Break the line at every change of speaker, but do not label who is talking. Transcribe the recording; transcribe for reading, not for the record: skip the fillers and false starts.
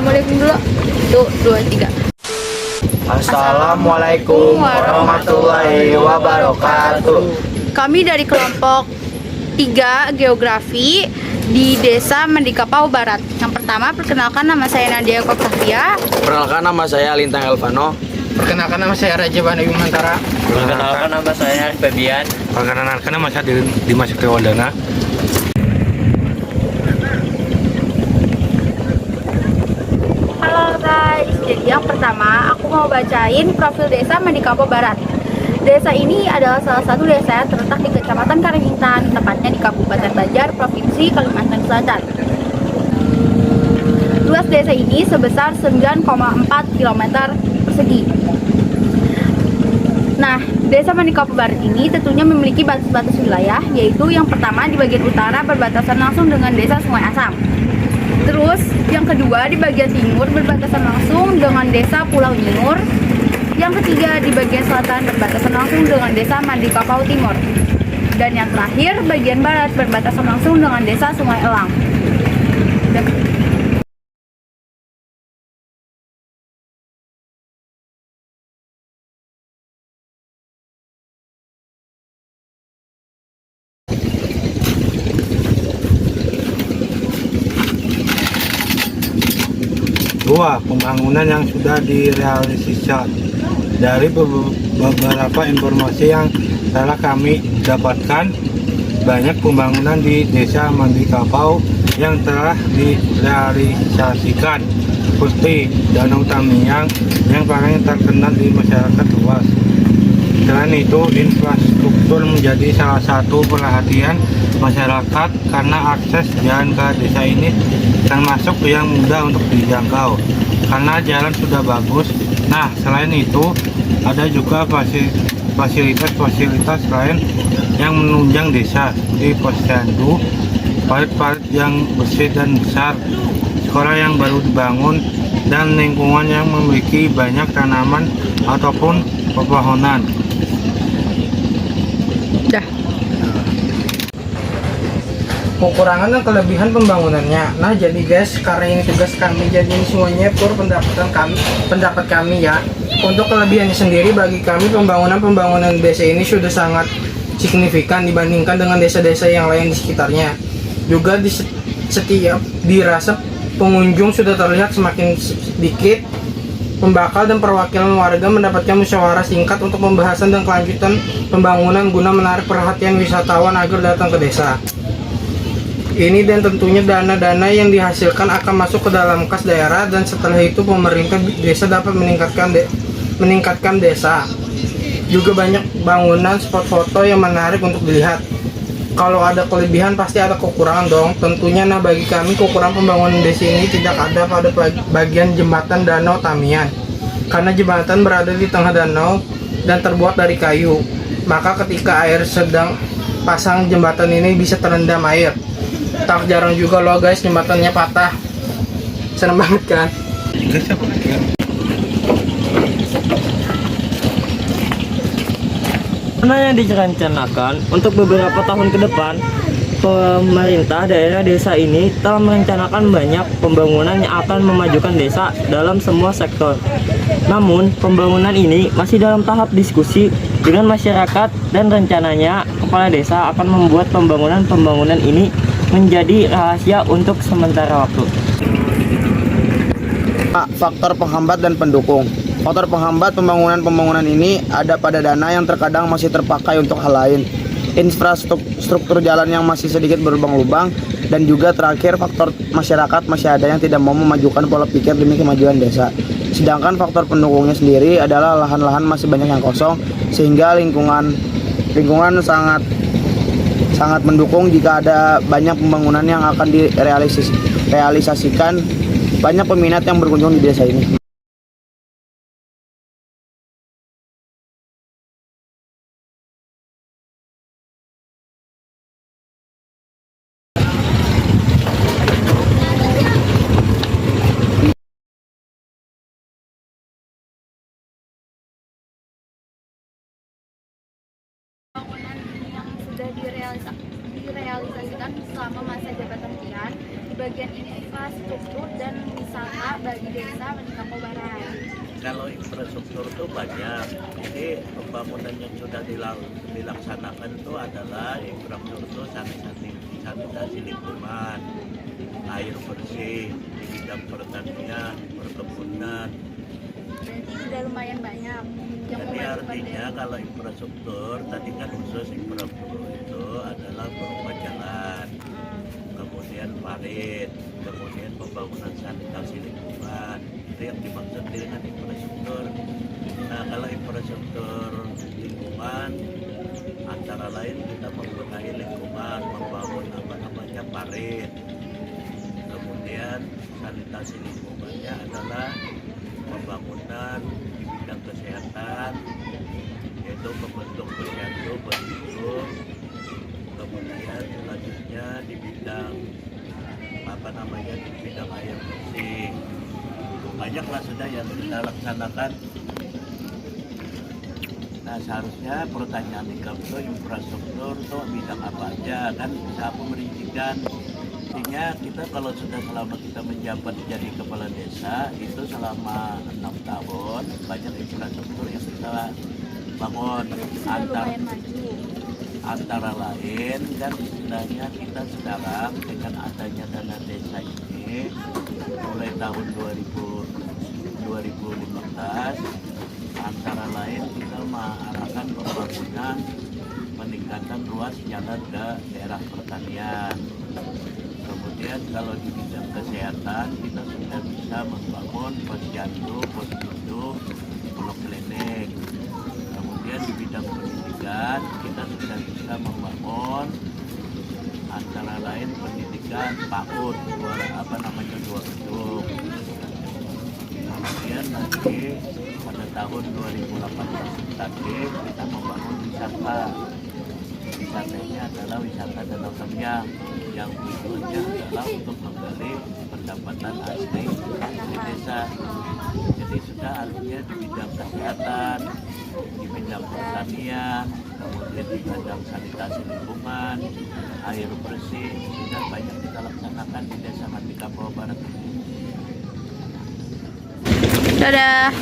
Assalamualaikum dulu. 1, 2, 3.
Assalamualaikum warahmatullahi wabarakatuh.
Kami dari kelompok 3 Geografi di Desa Mendikapau Barat. Yang pertama, perkenalkan nama saya Nadia Koktavia.
Perkenalkan nama saya Lintang Elvano.
Perkenalkan nama saya Raja Banu Bimantara.
Perkenalkan nama saya Febian.
Perkenalkan nama saya Dimas Kewaldana.
Halo guys, jadi yang pertama aku mau bacain profil Desa Mendikapau Barat. Desa ini adalah salah satu desa yang terletak di Kecamatan Karangintan, tepatnya di Kabupaten Banjar, Provinsi Kalimantan Selatan. Luas desa ini sebesar 9,4 km persegi. Nah, Desa Mendikapau Barat ini tentunya memiliki batas-batas wilayah, yaitu yang pertama di bagian utara berbatasan langsung dengan Desa Sungai Asam. Terus, yang kedua di bagian timur berbatasan langsung dengan Desa Pulau Nyingur. Yang ketiga di bagian selatan berbatasan langsung dengan Desa Mendikapau Timur. Dan yang terakhir bagian barat berbatasan langsung dengan Desa Sungai Elang.
Dua, pembangunan yang sudah direalisasikan. Dari beberapa informasi yang telah kami dapatkan, banyak pembangunan di Desa Mendikapau yang telah direalisasikan, seperti Danau Tamiang yang paling terkenal di masyarakat luas. Selain itu, infrastruktur menjadi salah satu perhatian masyarakat karena akses jalan ke desa ini termasuk yang mudah untuk dijangkau karena jalan sudah bagus. Nah, selain itu ada juga fasilitas-fasilitas lain yang menunjang desa seperti posyandu, parit-parit yang bersih dan besar, sekolah yang baru dibangun, dan lingkungan yang memiliki banyak tanaman ataupun pepohonan.
Kekurangan dan kelebihan pembangunannya. Nah, jadi guys, karena ini tugas kami, jadi ini semuanya tur pendapat kami ya. Untuk kelebihannya sendiri, bagi kami pembangunan desa ini sudah sangat signifikan dibandingkan dengan desa-desa yang lain di sekitarnya. Juga di setiap dirasa pengunjung sudah terlihat semakin sedikit. Pembakal dan perwakilan warga mendapatkan musyawarah singkat untuk pembahasan dan kelanjutan pembangunan guna menarik perhatian wisatawan agar datang ke desa ini, dan tentunya dana-dana yang dihasilkan akan masuk ke dalam kas daerah, dan setelah itu pemerintah desa dapat meningkatkan desa. Juga banyak bangunan spot foto yang menarik untuk dilihat. Kalau ada kelebihan pasti ada kekurangan dong tentunya. Nah, bagi kami kekurangan pembangunan desa ini tidak ada pada bagian jembatan Danau Tamiang, karena jembatan berada di tengah danau dan terbuat dari kayu, maka ketika air sedang pasang jembatan ini bisa terendam air. Tak jarang juga loh guys, jembatannya patah. Serem banget kan?
Karena yang direncanakan untuk beberapa tahun ke depan, pemerintah daerah desa ini telah merencanakan banyak pembangunan yang akan memajukan desa dalam semua sektor. Namun, pembangunan ini masih dalam tahap diskusi dengan masyarakat, dan rencananya kepala desa akan membuat pembangunan ini menjadi rahasia untuk sementara waktu.
Faktor penghambat dan pendukung. Faktor penghambat pembangunan ini ada pada dana yang terkadang masih terpakai untuk hal lain, infrastruktur jalan yang masih sedikit berlubang-lubang, dan juga terakhir faktor masyarakat masih ada yang tidak mau memajukan pola pikir demi kemajuan desa. Sedangkan faktor pendukungnya sendiri adalah lahan-lahan masih banyak yang kosong, sehingga lingkungan sangat mendukung jika ada banyak pembangunan yang akan direalisasikan. Banyak peminat yang berkunjung di desa ini.
Sudah direalisasikan selama masa jabatan Tian di bagian infrastruktur dan wisata bagi desa Manikapau Barat?
Kalau infrastruktur itu banyak, jadi pembangunan yang sudah dilaksanakan itu adalah infrastruktur sanitasi lingkungan, air bersih, di bidang pertanian, perkebunan.
Berarti sudah lumayan banyak yang
Jadi
memajukan
artinya
desa.
kalau infrastruktur, tadi kan khusus infrastruktur itu adalah berupa jalan, kemudian parit, kemudian pembangunan sanitasi lingkungan. Itu yang dimaksud dengan infrastruktur. Nah, kalau infrastruktur lingkungan antara lain kita membenahi lingkungan, membangun parit. Kemudian sanitasi lingkungannya adalah pembangunan di bidang kesehatan, yaitu membentuk posyandu, posyandu. Kemudian selanjutnya di bidang di bidang air bersih. Banyaklah sudah yang kita laksanakan. Nah, seharusnya pertanyaan itu infrastruktur itu bidang apa aja, kan bisa aku merincikan. Sehingga kita kalau sudah selama kita menjabat jadi kepala desa itu selama 6 tahun banyak infrastruktur yang kita bangun.
Sudah lumayan maju.
Antara lain kan sebenarnya kita sekarang dengan adanya dana desa ini mulai tahun 2015 antara lain kita mengarahkan pembangunan peningkatan ruas jalan ke daerah pertanian. Kemudian kalau di bidang kesehatan kita sudah bisa membangun posyandu, posyandu, poliklinik. Kemudian di bidang pendidikan kita sudah bisa membangun antara lain pendidikan PAUD, dua gedung. Kemudian nanti pada tahun 2018 tadi kita membangun wisata. Wisatanya adalah wisata Danau Kemyang yang tujuannya adalah untuk menggali pendapatan asli di desa. Jadi sudah artinya di bidang kesehatan, di bidang pertanian, kemudian di bidang sanitasi lingkungan, air bersih, sudah banyak kita laksanakan di Desa Manikapau Barat.
Dadah.